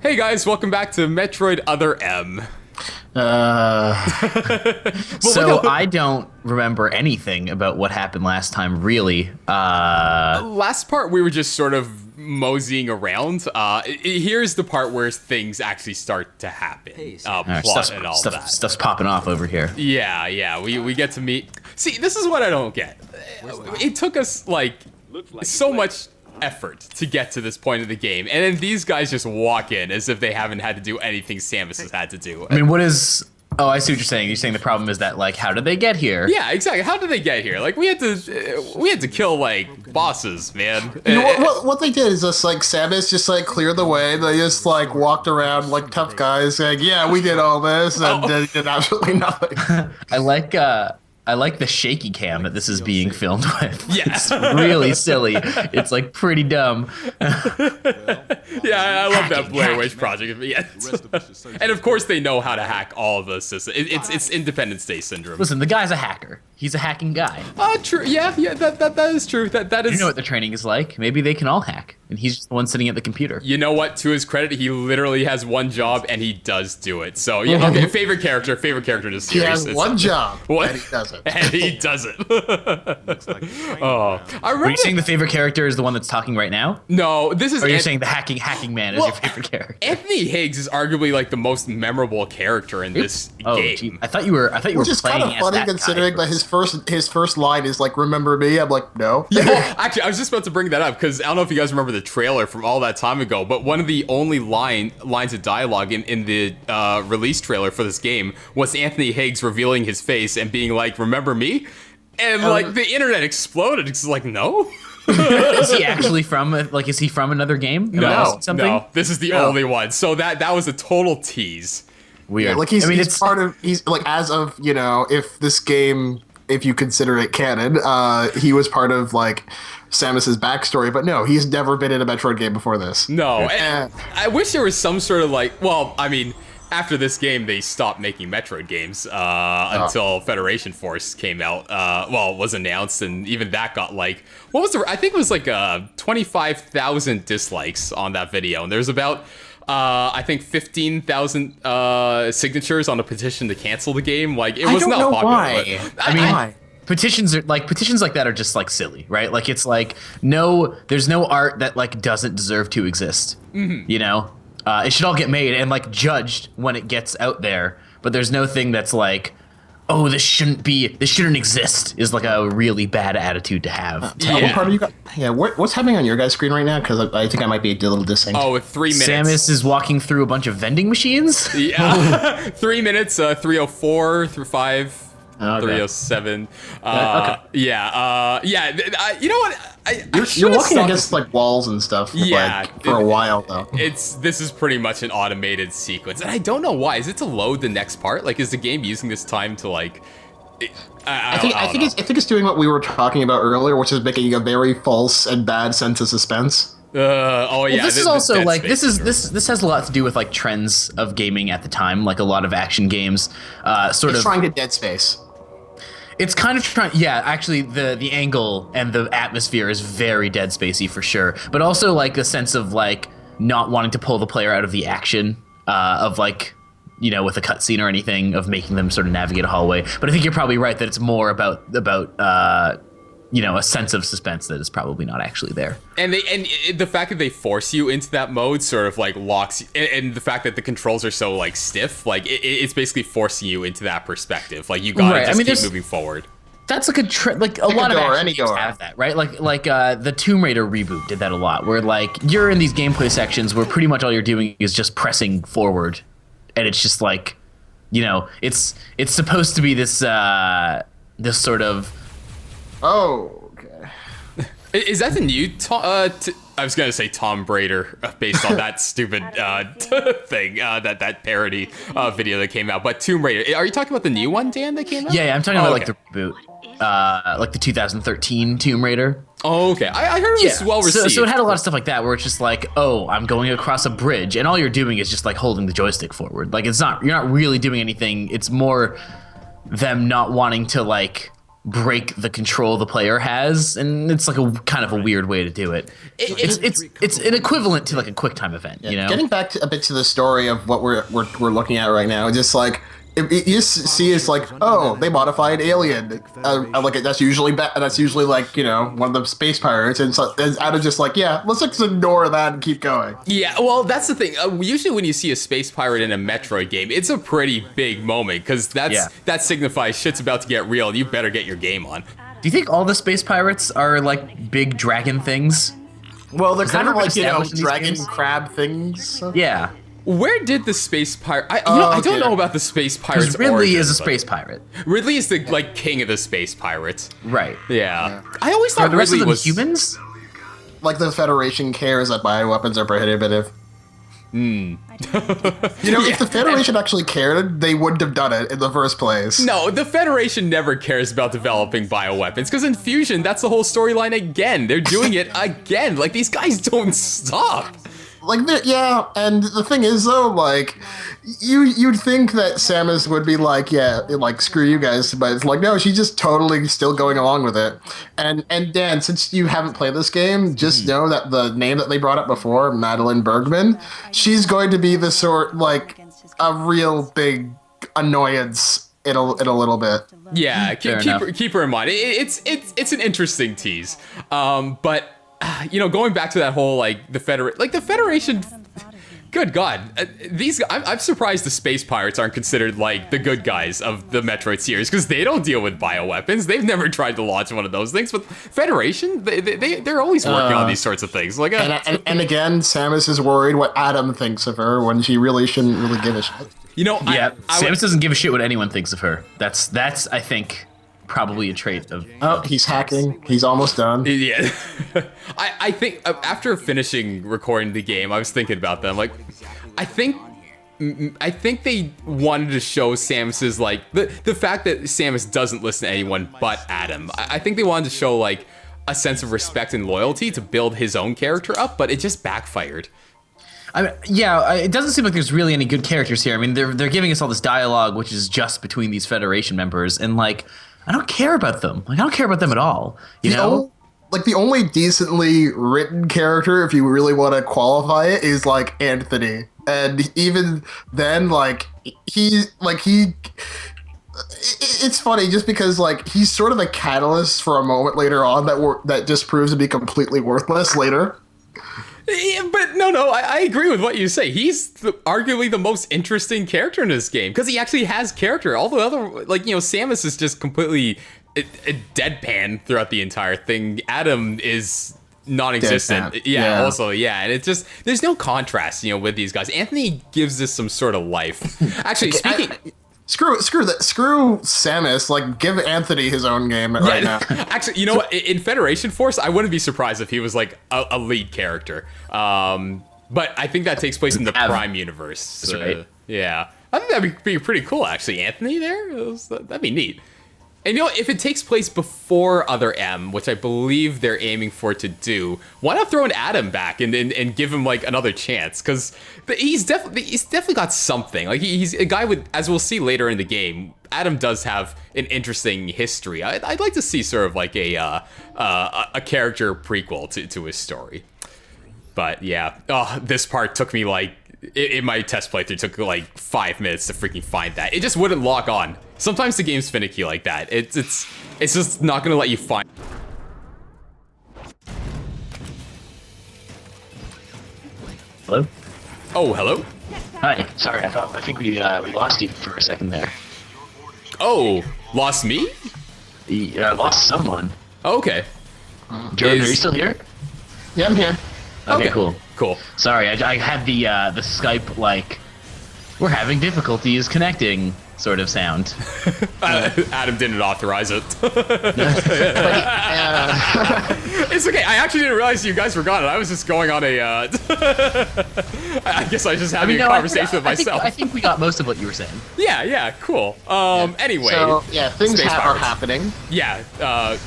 Hey guys, welcome back to Metroid Other M. So I don't remember anything about what happened last time, really. Last part we were just sort of moseying around. Here's the part where things actually start to happen. Plot and all that. Stuff's popping off over here. Yeah, we get to meet... See, this is what I don't get. It took us, like so much effort to get to this point of the game, and then these guys just walk in as if they haven't had to do anything Samus has had to do. I mean, what is... Oh, I see what you're saying. You're saying the problem is that, like, how did they get here? Yeah, exactly. How did they get here? Like, we had to kill, like, bosses, man. You know, what they did is just, like, Samus just, like, cleared the way. They just, like, walked around like tough guys saying, yeah, we did all this, and they did absolutely nothing. I like the shaky cam that this is being filmed with. Yeah. It's really silly. It's, like, pretty dumb. Yeah, I love that Blair Witch Project. Yeah. And of course they know how to hack all of the systems. It's Independence Day syndrome. Listen, the guy's a hacker. He's a hacking guy. True. Yeah, that is true. That is. You know what the training is like. Maybe they can all hack, and he's just the one sitting at the computer. You know what? To his credit, he literally has one job, and he does do it. So yeah, okay. Favorite character in this series. He has one job, and he does it. And he does it. Oh, I remember. Are you saying the favorite character is the one that's talking right now? No, this is. Or you're saying the hacking man is your favorite character? Anthony Higgs is arguably like the most memorable character in this game. Gee, I thought you were playing Which is kind of funny considering that his first line is like, "Remember me?" I'm like, no. Yeah, well, actually, I was just about to bring that up because I don't know if you guys remember the trailer from all that time ago, but one of the only lines of dialogue in the release trailer for this game was Anthony Higgs revealing his face and being like, "Remember me?" And like the internet exploded. It's like, no. Is he actually from is he from another game? No. This is the only one. So that was a total tease. Weird. Yeah, like he's like, as of, you know, if this game, if you consider it canon, he was part of like Samus's backstory, but no, he's never been in a Metroid game before this. No, I wish there was some sort of like, well, I mean, after this game, they stopped making Metroid games until Federation Force came out. Was announced, and even that got like, what was I think it was like 25,000 dislikes on that video, and there's about I think 15,000 signatures on a petition to cancel the game. Like, it was not popular. Why. I mean, petitions like that are just like silly, right? Like, it's like there's no art that like doesn't deserve to exist. You know. It should all get made and like judged when it gets out there, but there's no thing that's like, oh, this shouldn't exist, is like a really bad attitude to have. What part of you guys? Yeah, what's happening on your guys' screen right now? Because I think I might be a little distinct. Oh, 3 minutes. Samus is walking through a bunch of vending machines. Yeah, 3 minutes. 304 through 5. Okay. 307. Okay. Yeah. You know what? You're walking against like walls and stuff. Yeah, like, for a while though. This is pretty much an automated sequence, and I don't know why. Is it to load the next part? Like, is the game using this time to like? I think it's doing what we were talking about earlier, which is making a very false and bad sense of suspense. Well, this is also like this has a lot to do with like trends of gaming at the time. Like, a lot of action games, It's trying to Dead Space. It's kind of trying, yeah, actually the angle and the atmosphere is very Dead Spacey for sure, but also like the sense of like not wanting to pull the player out of the action of like, you know, with a cutscene or anything, of making them sort of navigate a hallway. But I think you're probably right that it's more about you know, a sense of suspense that is probably not actually there. And the fact that they force you into that mode sort of like locks, and the fact that the controls are so like stiff, like it's basically forcing you into that perspective. Like, you gotta just keep moving forward. That's like a lot of action games have that, right? Like the Tomb Raider reboot did that a lot, where like you're in these gameplay sections where pretty much all you're doing is just pressing forward, and it's just like, you know, it's supposed to be this sort of. Oh, okay. Is that the new I was gonna say Tom Raider, based on that stupid thing, that parody video that came out. But Tomb Raider, are you talking about the new one, Dan, that came out? Yeah, I'm talking about like the reboot, like the 2013 Tomb Raider. Oh, okay. I heard it was well received. So it had a lot of stuff like that, where it's just like, oh, I'm going across a bridge, and all you're doing is just like holding the joystick forward. Like, you're not really doing anything. It's more them not wanting to like break the control the player has, and it's like a kind of a weird way to do it. It's an equivalent to like a QuickTime event, you know. Getting back a bit to the story of what we're looking at right now, just like you see, it's like, oh, they modified Alien, like that's usually that's usually like, you know, one of the space pirates, and so out of just like, yeah, let's just ignore that and keep going. Yeah, well, that's the thing. Usually when you see a space pirate in a Metroid game, it's a pretty big moment because that signifies shit's about to get real. And you better get your game on. Do you think all the space pirates are like big dragon things? Well, they're kind of like, you know, established in these dragon games? crab things. Yeah. Where did the space pirate? I don't know about the space pirates. Because Ridley origin, is a but space pirate. Ridley is the like king of the space pirates. Right. Yeah. I always Are thought the rest Ridley of them was humans? Like the Federation cares that bioweapons are prohibitive. You know, if the Federation actually cared, they wouldn't have done it in the first place. No, the Federation never cares about developing bioweapons because in Fusion, that's the whole storyline again. They're doing it again. Like, these guys don't stop. Like, yeah, and the thing is, though, like, you'd think that Samus would be like, yeah, like, screw you guys, but it's like, no, she's just totally still going along with it. And Dan, since you haven't played this game, just know that the name that they brought up before, Madeline Bergman, she's going to be the sort, like, a real big annoyance in a little bit. Yeah, keep her in mind. It's an interesting tease, but. You know, going back to that whole the Federation. Good God, I'm surprised the space pirates aren't considered like the good guys of the Metroid series because they don't deal with bioweapons. They've never tried to launch one of those things. But Federation, they're always working on these sorts of things. Like, and again, Samus is worried what Adam thinks of her when she really shouldn't really give a shit. You know, Samus doesn't give a shit what anyone thinks of her. That's I think. Probably a trait of. Oh, he's hacking. He's almost done. Yeah, I think after finishing recording the game, I was thinking about them. Like, I think they wanted to show Samus's like the fact that Samus doesn't listen to anyone but Adam. I think they wanted to show like a sense of respect and loyalty to build his own character up, but it just backfired. I mean, yeah, it doesn't seem like there's really any good characters here. I mean, they're giving us all this dialogue, which is just between these Federation members, and like. I don't care about them. Like, I don't care about them at all. You know? The only decently written character, if you really want to qualify it, is like Anthony. And even then, it's funny just because like he's sort of a catalyst for a moment later on that just proves to be completely worthless later. Yeah, but no, I agree with what you say. He's arguably the most interesting character in this game because he actually has character. All the other, Samus is just completely a deadpan throughout the entire thing. Adam is non-existent. Yeah, also, and it's just there's no contrast, with these guys. Anthony gives this some sort of life. Actually, speaking. Screw Samus. Like, give Anthony his own game right now. Actually, you know what? In Federation Force, I wouldn't be surprised if he was like a lead character. But I think that takes place in the Prime universe. That's right. Yeah, I think that'd be pretty cool. Actually, Anthony there, that'd be neat. And if it takes place before Other M, which I believe they're aiming for to do, why not throw an Adam back and give him like another chance? Because he's definitely got something. Like he's a guy with, as we'll see later in the game, Adam does have an interesting history. I'd like to see sort of like a character prequel to his story. But yeah, this part took me like. In my test playthrough, it took like 5 minutes to freaking find that. It just wouldn't lock on. Sometimes the game's finicky like that. It's just not gonna let you find. Hello? Oh, hello? Hi. Sorry, I think we lost you for a second there. Oh, lost me? Lost someone. Oh, okay. Jordan, are you still here? Yeah, I'm here. Okay, cool. Cool. Sorry, I had the Skype like we're having difficulties connecting sort of sound. Adam didn't authorize it. It's okay. I actually didn't realize you guys were gone. I was just going on a. I guess I was just having a conversation with myself. I think we got most of what you were saying. Yeah, cool. Anyway. So things are happening. Yeah.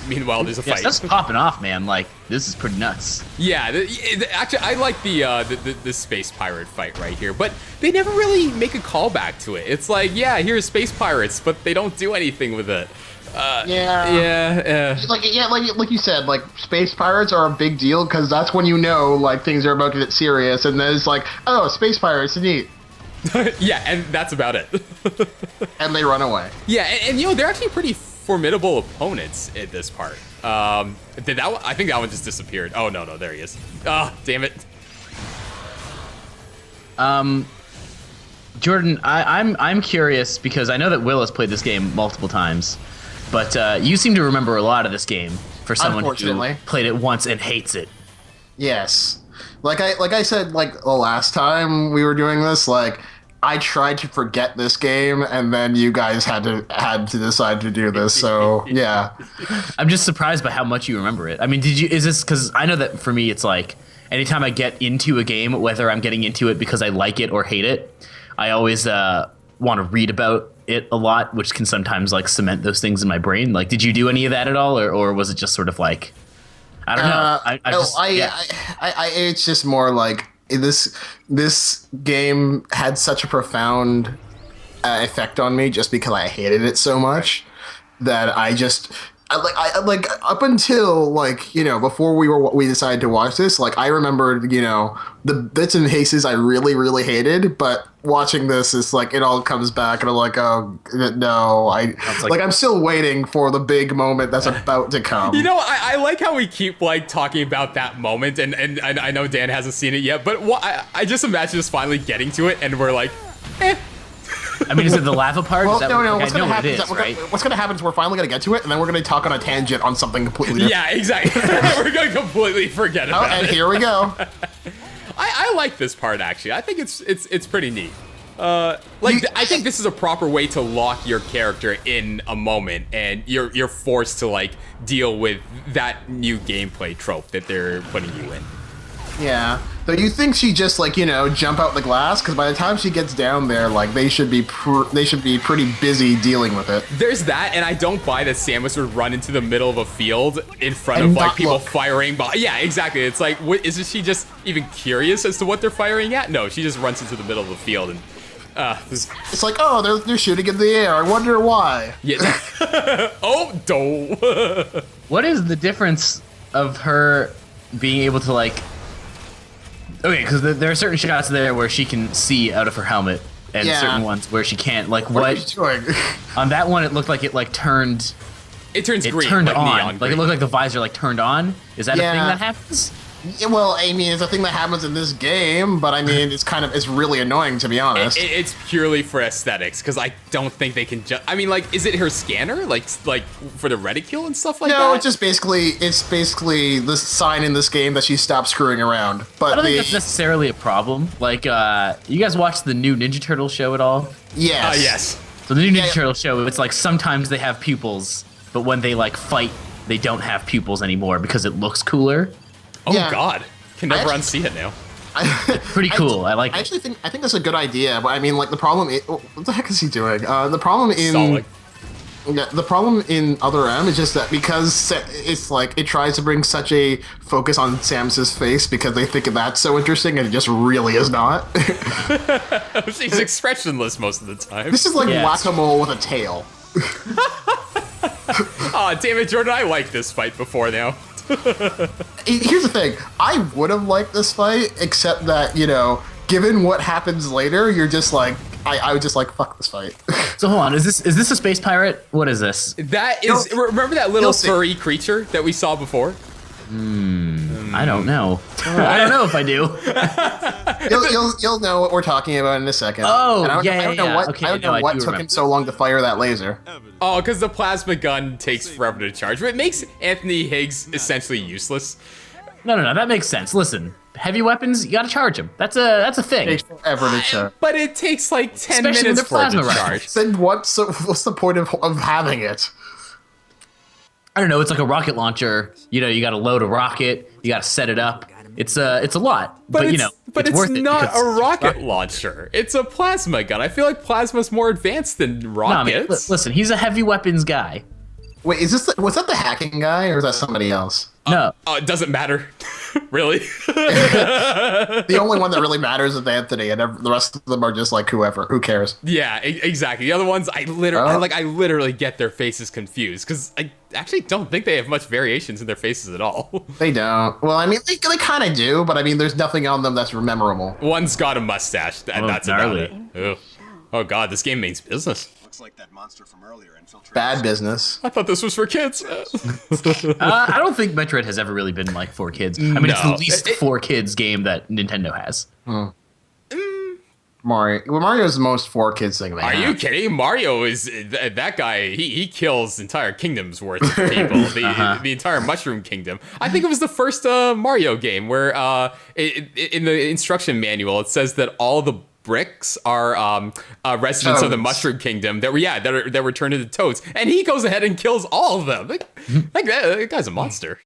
Meanwhile, there's a fight. That's popping off, man. Like this is pretty nuts. Yeah. Actually, I like the space pirate fight right here, but they never really make a callback to it. It's like, yeah, here's space pirates, but they don't do anything with it. Yeah. Like you said, like space pirates are a big deal because that's when you know like things are about to get serious, and then it's like, oh, space pirates, neat, Yeah, and that's about it. and they run away. Yeah, and you know, they're actually pretty formidable opponents in this part. Did that one? I think that one just disappeared. Oh, no, there he is. Oh, damn it. Jordan, I'm curious because I know that Will has played this game multiple times, but you seem to remember a lot of this game for someone who played it once and hates it. Yes, like I said, like the last time we were doing this, like I tried to forget this game, and then you guys had to decide to do this. So yeah, I'm just surprised by how much you remember it. I mean, is this because I know that for me it's like anytime I get into a game, whether I'm getting into it because I like it or hate it, I always want to read about it a lot, which can sometimes like cement those things in my brain. Like, did you do any of that at all, or was it just sort of like, I don't know. It's just more like this game had such a profound effect on me just because I hated it so much that I like up until like, you know, before we decided to watch this, like I remembered, you know, the bits and pieces I really hated, but watching this is like it all comes back and I'm like, oh no, I'm still waiting for the big moment that's about to come. You know, I like how we keep like talking about that moment, and I know Dan hasn't seen it yet, but I just imagine us finally getting to it and we're like, eh. I mean, is it the lava part? Well, no. What's going to happen? What's going to happen is we're finally going to get to it, and then we're going to talk on a tangent on something completely different. Yeah, exactly. We're going to completely forget about it. And here we go. I like this part actually. I think it's pretty neat. I think this is a proper way to lock your character in a moment, and you're forced to like deal with that new gameplay trope that they're putting you in. Yeah. So you think she just like, you know, jump out the glass? Because by the time she gets down there, like they should be pretty busy dealing with it. There's that, and I don't buy that Samus would run into the middle of a field in front of like people firing. Yeah, exactly. It's like, isn't she just even curious as to what they're firing at? No, she just runs into the middle of the field and. It's like, oh, they're shooting in the air. I wonder why. Yeah. Oh, no. What is the difference of her being able to like? Okay, because there are certain shots there where she can see out of her helmet, and certain ones where she can't. Like what? Are you doing? On that one, it looked like it like turned. It turns green. Turned like on. Neon like it looked like the visor like turned on. Is that a thing that happens? Yeah, well, I mean, it's a thing that happens in this game, but I mean, it's really annoying to be honest. It's purely for aesthetics, because I don't think they can just. I mean, like, is it her scanner, like for the reticule and stuff like that? No, it's basically the sign in this game that she stopped screwing around. But I don't think that's necessarily a problem. Like, you guys watch the new Ninja Turtle show at all? Yes. Yes. So the new Ninja Turtle show, it's like sometimes they have pupils, but when they like fight, they don't have pupils anymore because it looks cooler. Oh God! Can never unsee it now. Pretty cool. I like it. I think that's a good idea, but I mean, like the problem. What the heck is he doing? The problem in the problem in Other M is just that because it's like it tries to bring such a focus on Samus's face because they think that's so interesting, and it just really is not. She's expressionless most of the time. This is like whack-a-mole with a tail. Oh, damn it, Jordan! I liked this fight before now. Here's the thing. I would have liked this fight, except that, you know, given what happens later, you're just like, I would just like, fuck this fight. So hold on, is this a space pirate? What is this? That is, remember that little furry creature that we saw before? I don't know. I don't know if I do. You'll know what we're talking about in a second. Oh, I don't know what took him so long to fire that laser. Oh, because the plasma gun takes forever to charge. It makes Anthony Higgs essentially useless. No, that makes sense. Listen, heavy weapons, you gotta charge them. That's a thing. It takes forever to charge. But it takes like 10 Especially minutes for it to plasma charge. Then what's the point of having it? I don't know. It's like a rocket launcher. You know, you got to load a rocket. You got to set it up. It's a lot. But you know, it's worth it not a rocket launcher. It's a plasma gun. I feel like plasma's more advanced than rockets. No, I mean, listen, he's a heavy weapons guy. Wait, was that the hacking guy or is that somebody else? No. It doesn't matter. Really? The only one that really matters is Anthony, and the rest of them are just like whoever. Who cares? Yeah, exactly. The other ones, I literally get their faces confused because I actually don't think they have much variations in their faces at all. They don't. Well, I mean, they kind of do, but I mean, there's nothing on them that's memorable. One's got a mustache, and that's gnarly. about it. Ugh. Oh god, this game means business. Looks like that monster from earlier infiltrated. Bad business. I thought this was for kids. I don't think Metroid has ever really been like for kids. I mean, it's the No. least for kids game that Nintendo has. Mario's the most for kids thing they Are have. you kidding? Mario is that guy. He kills entire kingdoms worth of people. The entire Mushroom Kingdom. I think it was the first Mario game where in the instruction manual it says that all the bricks are residents of the Toads. Mushroom Kingdom that were turned into toads, and he goes ahead and kills all of them. That guy's a monster.